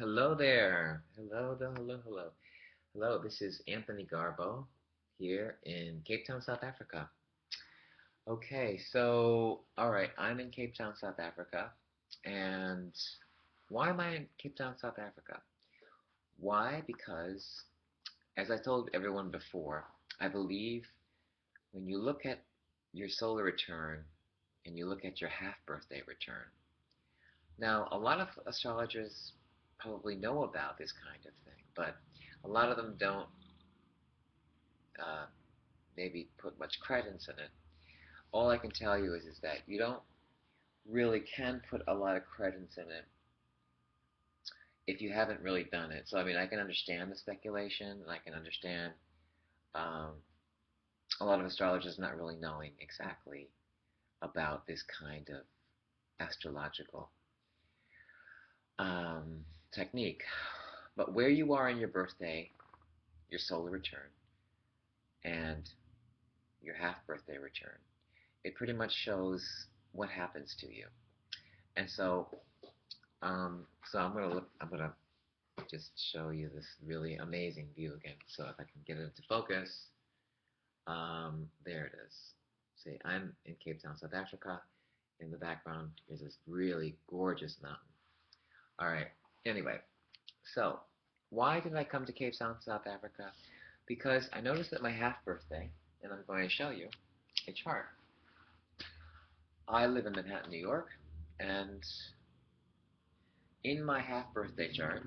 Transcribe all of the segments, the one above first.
Hello there. Hello. Hello, this is Anthony Garbo here in Cape Town, South Africa. Okay, all right, I'm in Cape Town, South Africa. And why am I in Cape Town, South Africa? Why? Because, as I told everyone before, I believe when you look at your solar return and you look at your half birthday return, now a lot of astrologers probably know about this kind of thing, but a lot of them don't uh, maybe put much credence in it. All I can tell you is that you don't really can put a lot of credence in it if you haven't really done it. So I mean, I can understand the speculation, and I can understand um, a lot of astrologers not really knowing exactly about this kind of astrological um, technique. But where you are in your birthday, your solar return, and your half birthday return, it pretty much shows what happens to you. And so I'm gonna look. I'm gonna just show you this really amazing view again. So if I can get it into focus, there it is. See, I'm in Cape Town, South Africa. In the background is this really gorgeous mountain. All right. Anyway, so why did I come to Cape Town, South Africa? Because I noticed that my half birthday, and I'm going to show you a chart. I live in Manhattan, New York, and in my half birthday chart,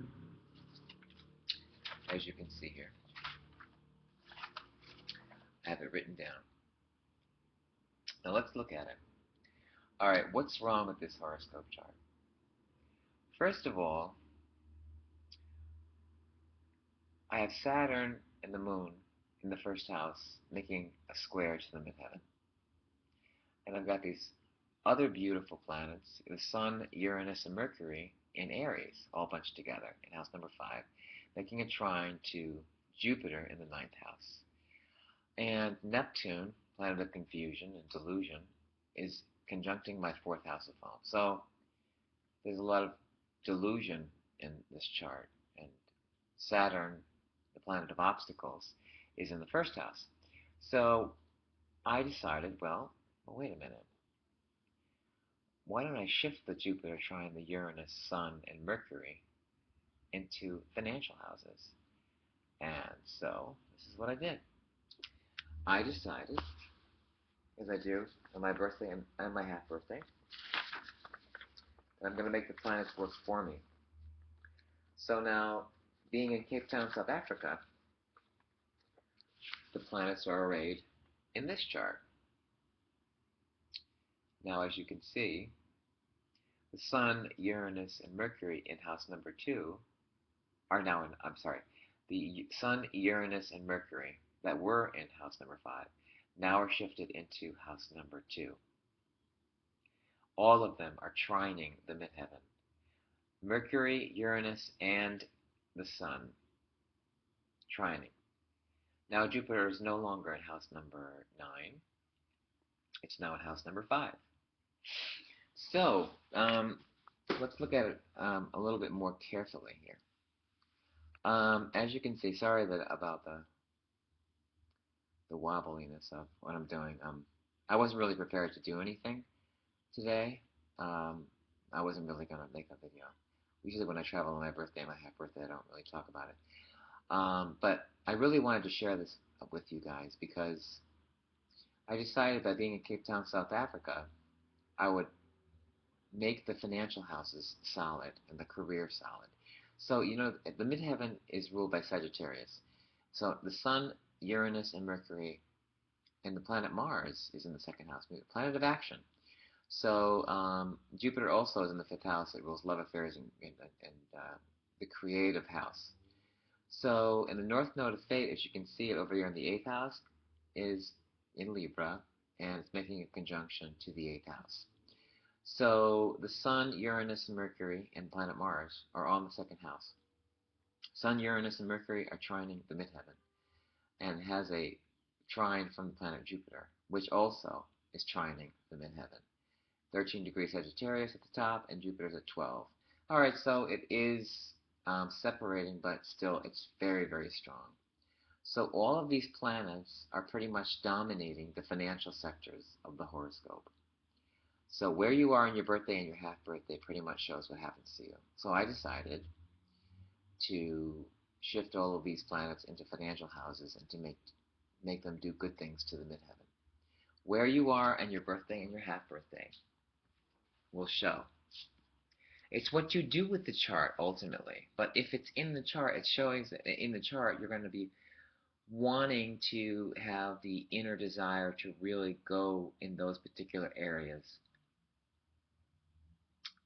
as you can see here, I have it written down. Now let's look at it. All right, what's wrong with this horoscope chart? First of all, I have Saturn and the moon in the first house making a square to the midheaven. And I've got these other beautiful planets, the Sun, Uranus, and Mercury in Aries, all bunched together in house number 5, making a trine to Jupiter in the ninth house. And Neptune, planet of confusion and delusion, is conjuncting my fourth house of home. So there's a lot of delusion in this chart. And Saturn, the planet of obstacles, is in the first house. So I decided, well, wait a minute. Why don't I shift the Jupiter trine the Uranus, Sun, and Mercury into financial houses? And so this is what I did. I decided, as I do on my birthday and my half birthday, that I'm going to make the planets work for me. So now, being in Cape Town, South Africa, the planets are arrayed in this chart. Now, as you can see, the Sun, Uranus, and Mercury in house number 2 are now in, I'm sorry, the Sun, Uranus, and Mercury that were in house number 5 now are shifted into house number 2. All of them are trining the midheaven. Mercury, Uranus, and the Sun trining. Now Jupiter is no longer in house number 9. It's now in house number 5. So, let's look at it a little bit more carefully here. As you can see, sorry about the wobbliness of what I'm doing. I wasn't really prepared to do anything today. Um, I wasn't really gonna make a video. Usually when I travel on my birthday and my half birthday, I don't really talk about it. But I really wanted to share this with you guys because I decided that being in Cape Town, South Africa, I would make the financial houses solid and the career solid. So, the midheaven is ruled by Sagittarius. So the Sun, Uranus, and Mercury, and the planet Mars is in the second house, planet of action. So Jupiter also is in the fifth house. It rules love affairs and the creative house. So in the North Node of Fate, as you can see it over here in the eighth house, is in Libra, and it's making a conjunction to the eighth house. So the Sun, Uranus, and Mercury, and planet Mars are all in the second house. Sun, Uranus, and Mercury are trining the midheaven, and has a trine from the planet Jupiter, which also is trining the midheaven. 13 degrees Sagittarius at the top, and Jupiter's at 12. All right, so it is separating, but still it's very, very strong. So all of these planets are pretty much dominating the financial sectors of the horoscope. So where you are in your birthday and your half birthday pretty much shows what happens to you. So I decided to shift all of these planets into financial houses and to make them do good things to the midheaven. Where you are and your birthday and your half birthday will show. It's what you do with the chart ultimately. But if it's in the chart, it shows that in the chart you're going to be wanting to have the inner desire to really go in those particular areas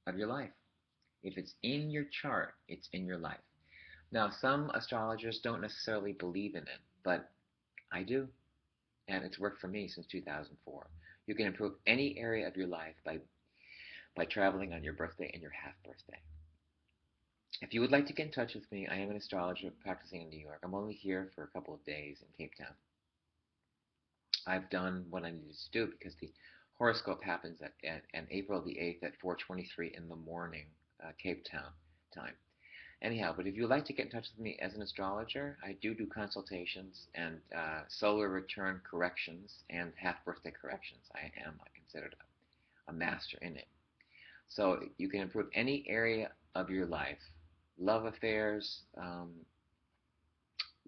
of your life. If it's in your chart, it's in your life. Now, some astrologers don't necessarily believe in it, but I do, and it's worked for me since 2004. You can improve any area of your life by traveling on your birthday and your half birthday. If you would like to get in touch with me, I am an astrologer practicing in New York. I'm only here for a couple of days in Cape Town. I've done what I needed to do because the horoscope happens at April the 8th at 4:23 in the morning, Cape Town time. Anyhow, but if you'd like to get in touch with me as an astrologer, I do consultations and solar return corrections and half birthday corrections. I am considered a master in it. So you can improve any area of your life, love affairs,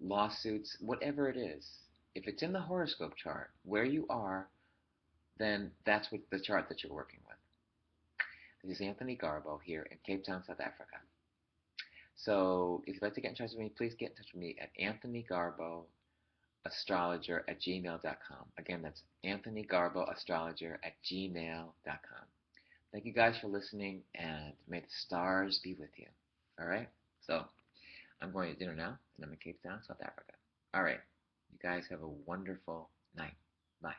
lawsuits, whatever it is. If it's in the horoscope chart where you are, then that's what the chart that you're working with. This is Anthony Garbo here in Cape Town, South Africa. So if you'd like to get in touch with me, please get in touch with me at anthonygarboastrologer@gmail.com. Again, that's anthonygarboastrologer@gmail.com. Thank you guys for listening, and may the stars be with you. All right? So I'm going to dinner now, and I'm in Cape Town, South Africa. All right. You guys have a wonderful night. Bye.